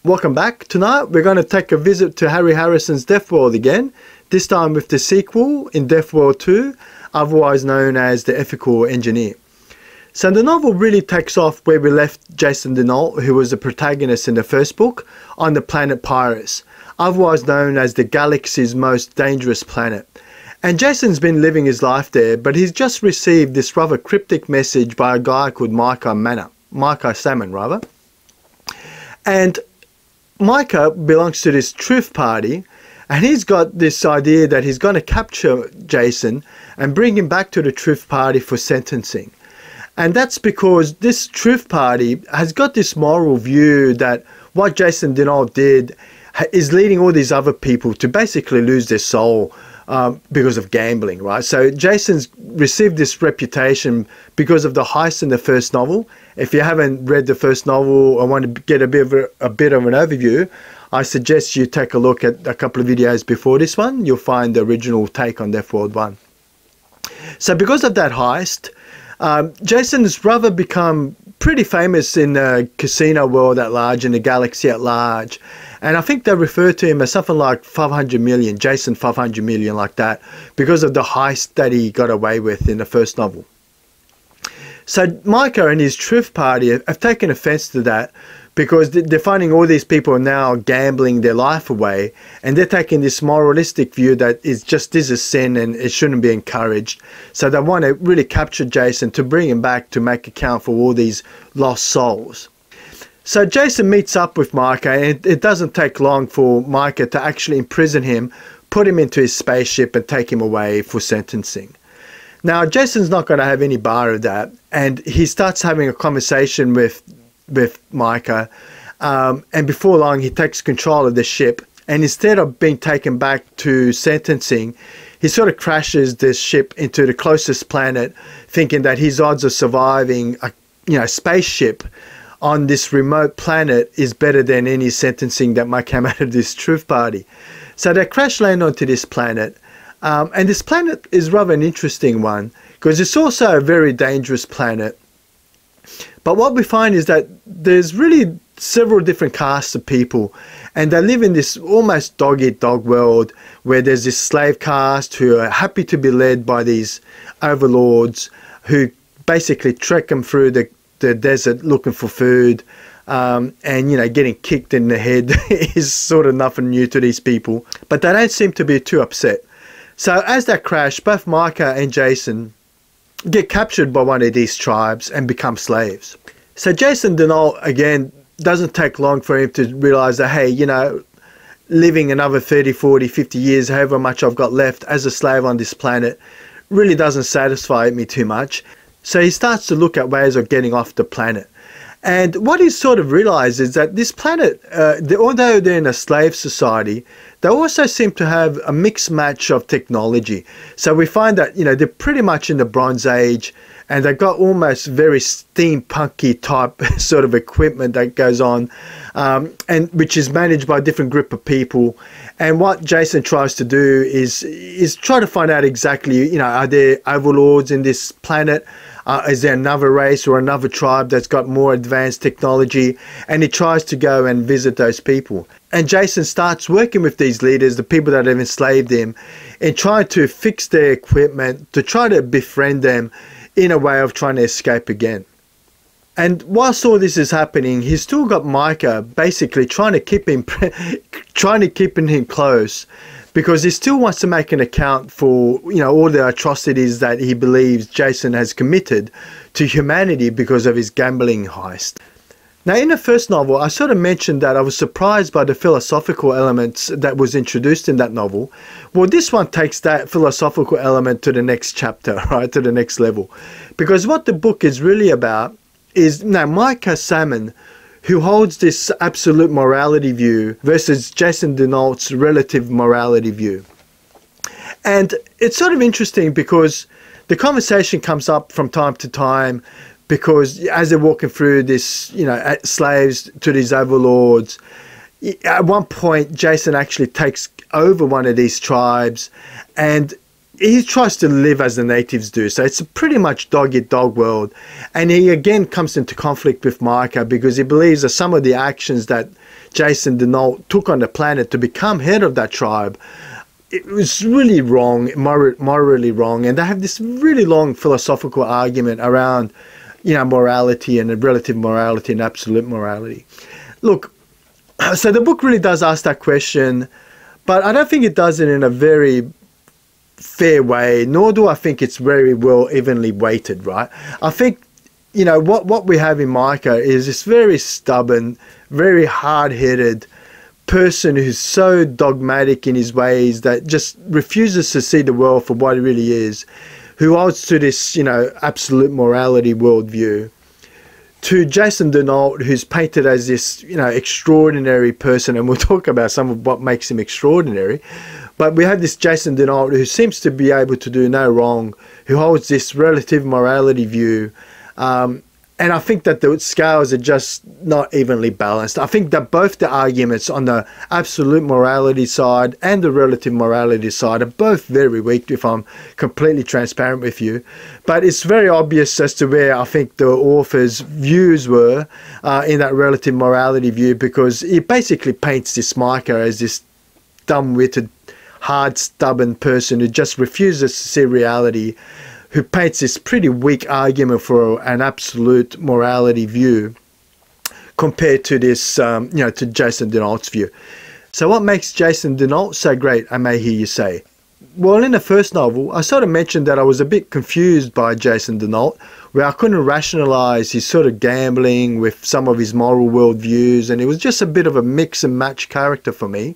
Welcome back. Tonight we're going to take a visit to Harry Harrison's Deathworld again, this time with the sequel in Deathworld 2, otherwise known as The Ethical Engineer. So the novel really takes off where we left Jason DinALt, who was the protagonist in the first book, on the planet Pyrus, otherwise known as the galaxy's most dangerous planet. And Jason's been living his life there, but he's just received this rather cryptic message by a guy called Micah Salmon rather. And Micah belongs to this truth party, and he's got this idea that he's going to capture Jason and bring him back to the truth party for sentencing. And that's because this truth party has got this moral view that what Jason DinALt did is leading all these other people to basically lose their soul because of gambling, right? So Jason's received this reputation because of the heist in the first novel. If you haven't read the first novel or want to get a bit of an overview, I suggest you take a look at a couple of videos before this one. You'll find the original take on Deathworld 1. So because of that heist, Jason's rather become pretty famous in the casino world at large, in the galaxy at large. And I think they refer to him as something like 500 million, Jason 500 million, like that, because of the heist that he got away with in the first novel. So Micah and his truth party have taken offense to that, because they're finding all these people now gambling their life away, and they're taking this moralistic view that this is a sin and it shouldn't be encouraged. So they want to really capture Jason to bring him back to make account for all these lost souls. So Jason meets up with Micah, and it doesn't take long for Micah to actually imprison him, put him into his spaceship and take him away for sentencing. Now Jason's not going to have any bar of that, and he starts having a conversation with Micah, and before long he takes control of the ship, and instead of being taken back to sentencing, he sort of crashes this ship into the closest planet, thinking that his odds of surviving a spaceship on this remote planet is better than any sentencing that might come out of this truth party. So they crash land onto this planet, and this planet is rather an interesting one because it's also a very dangerous planet. But what we find is that there's really several different castes of people, and they live in this almost dog-eat-dog world where there's this slave caste who are happy to be led by these overlords who basically trek them through the desert looking for food, and getting kicked in the head is sort of nothing new to these people, but they don't seem to be too upset. So as they crash, both Micah and Jason get captured by one of these tribes and become slaves. So Jason DinALt, again, doesn't take long for him to realize that, hey, living another 30, 40, 50 years, however much I've got left as a slave on this planet, really doesn't satisfy me too much. So he starts to look at ways of getting off the planet. And what he sort of realizes is that this planet, although they're in a slave society, they also seem to have a mixed match of technology. So we find that, they're pretty much in the Bronze Age, and they've got almost very steampunky type sort of equipment that goes on, and which is managed by a different group of people. And what Jason tries to do is try to find out exactly, are there overlords in this planet? Is there another race or another tribe that's got more advanced technology? And he tries to go and visit those people. And Jason starts working with these leaders, the people that have enslaved him, and trying to fix their equipment, to try to befriend them in a way of trying to escape again. And whilst all this is happening, he's still got Micah basically trying to keep him close, because he still wants to make an account for all the atrocities that he believes Jason has committed to humanity because of his gambling heist. Now in the first novel, I sort of mentioned that I was surprised by the philosophical elements that was introduced in that novel. Well, this one takes that philosophical element to the next chapter, right, to the next level. Because what the book is really about is Micah Salmon, who holds this absolute morality view versus Jason DinALt's relative morality view. And it's sort of interesting because the conversation comes up from time to time, because as they're walking through this, slaves to these overlords, at one point Jason actually takes over one of these tribes, and he tries to live as the natives do. So it's pretty much dog-eat-dog world. And he again comes into conflict with Micah because he believes that some of the actions that Jason DinALt took on the planet to become head of that tribe, it was really wrong, morally wrong. And they have this really long philosophical argument around, you know, morality and relative morality and absolute morality. Look, so the book really does ask that question, but I don't think it does it in a very fair way, nor do I think it's very well evenly weighted, right? I think, you know, what we have in Micah is this very stubborn, very hard-headed person who's so dogmatic in his ways that just refuses to see the world for what it really is, who holds to this, you know, absolute morality worldview, to Jason DinALt, who's painted as this, you know, extraordinary person, and we'll talk about some of what makes him extraordinary. But we have this Jason DinALt who seems to be able to do no wrong, who holds this relative morality view. And I think that the scales are just not evenly balanced. I think that both the arguments on the absolute morality side and the relative morality side are both very weak, if I'm completely transparent with you. But it's very obvious as to where I think the author's views were in that relative morality view, because he basically paints this Micah as this dumb-witted, hard, stubborn person who just refuses to see reality, who paints this pretty weak argument for an absolute morality view compared to this, you know, to Jason DinALt's view. So what makes Jason DinALt so great, I may hear you say? Well, in the first novel, I sort of mentioned that I was a bit confused by Jason DinALt, where I couldn't rationalize his sort of gambling with some of his moral worldviews, and it was just a bit of a mix and match character for me.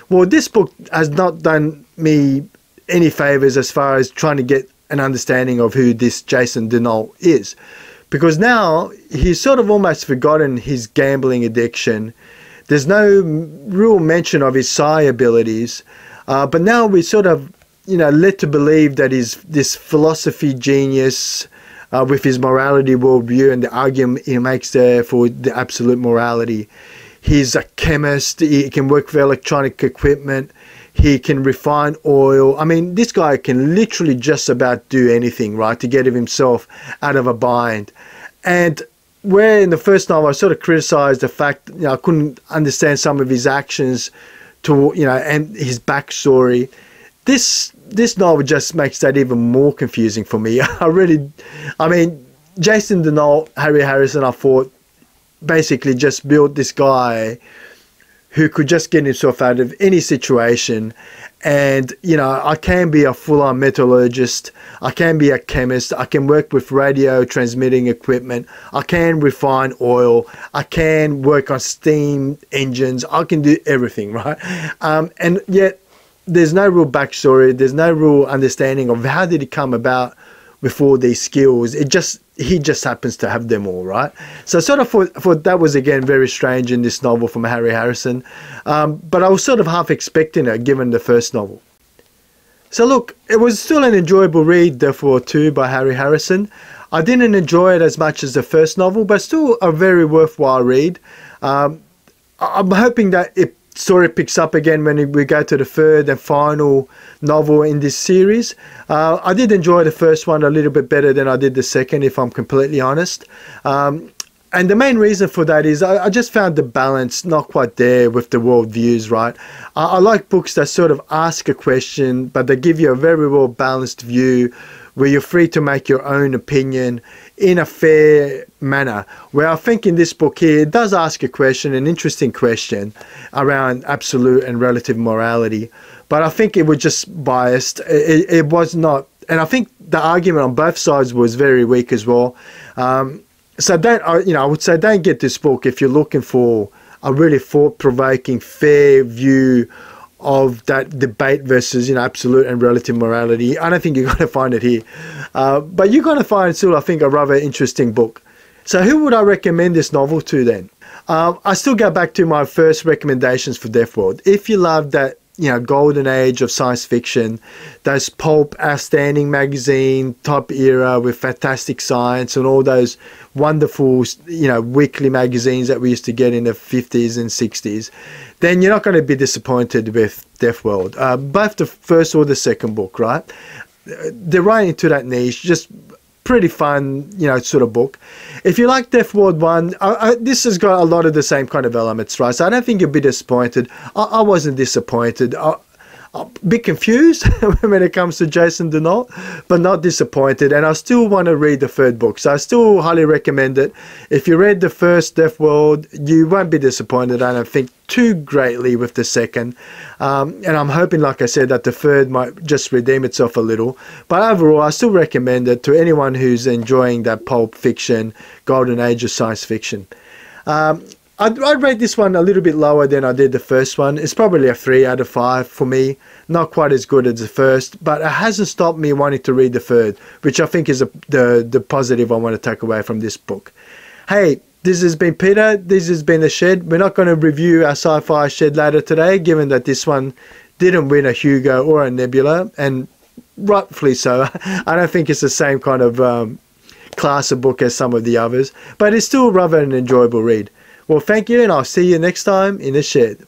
Well, this book has not done me any favors as far as trying to get an understanding of who this Jason DinALt is, because now he's sort of almost forgotten his gambling addiction. There's no real mention of his psi abilities, but now we sort of, you know, led to believe that he's this philosophy genius with his morality worldview and the argument he makes there for the absolute morality. He's a chemist. He can work with electronic equipment. He can refine oil. I mean, this guy can literally just about do anything, right, to get himself out of a bind. And where in the first novel I sort of criticized the fact, you know, I couldn't understand some of his actions to, you know, and his backstory, this novel just makes that even more confusing for me. I mean, Jason DinALt, Harry Harrison, I thought, basically just built this guy who could just get himself out of any situation. And, you know, I can be a full-on metallurgist, I can be a chemist, I can work with radio transmitting equipment, I can refine oil, I can work on steam engines, I can do everything, right? And yet there's no real backstory, there's no real understanding of how did he come about with all these skills. He just happens to have them all, right? So I sort of thought that was, again, very strange in this novel from Harry Harrison. But I was sort of half expecting it, given the first novel. So look, it was still an enjoyable read, Deathworld 2 by Harry Harrison. I didn't enjoy it as much as the first novel, but still a very worthwhile read. I'm hoping that it story picks up again when we go to the third and final novel in this series. I did enjoy the first one a little bit better than I did the second, if I'm completely honest. And the main reason for that is I just found the balance not quite there with the worldviews, right? I like books that sort of ask a question, but they give you a very well balanced view where you're free to make your own opinion in a fair manner. Where I think in this book here, it does ask a question, an interesting question around absolute and relative morality. But I think it was just biased. It was not, and I think the argument on both sides was very weak as well. So don't, you know, I would say don't get this book if you're looking for a really thought-provoking, fair view of that debate versus, you know, absolute and relative morality. I don't think you're going to find it here. But you're going to find still, I think, a rather interesting book. So who would I recommend this novel to then? I still go back to my first recommendations for Deathworld. If you love that you know, golden age of science fiction, those pulp outstanding magazine type era with fantastic science and all those wonderful, you know, weekly magazines that we used to get in the 50s and 60s, then you're not going to be disappointed with Deathworld. Both the first or the second book, right? They're right into that niche, just pretty fun, you know, sort of book. If you like Deathworld 1, this has got a lot of the same kind of elements, right? So I don't think you'll be disappointed. I wasn't disappointed. I'm a bit confused when it comes to Jason DinALt, but not disappointed. And I still want to read the third book. So I still highly recommend it. If you read the first Deathworld, you won't be disappointed, I don't think, too greatly with the second. And I'm hoping, like I said, that the third might just redeem itself a little. But overall, I still recommend it to anyone who's enjoying that pulp fiction, golden age of science fiction. I'd rate this one a little bit lower than I did the first one. It's probably a 3 out of 5 for me. Not quite as good as the first, but it hasn't stopped me wanting to read the third, which I think is the positive I want to take away from this book. Hey, this has been Peter. This has been The Shed. We're not going to review our sci-fi shed ladder today, given that this one didn't win a Hugo or a Nebula, and rightfully so. I don't think it's the same kind of class of book as some of the others, but it's still rather an enjoyable read. Well, thank you, and I'll see you next time in The Shed.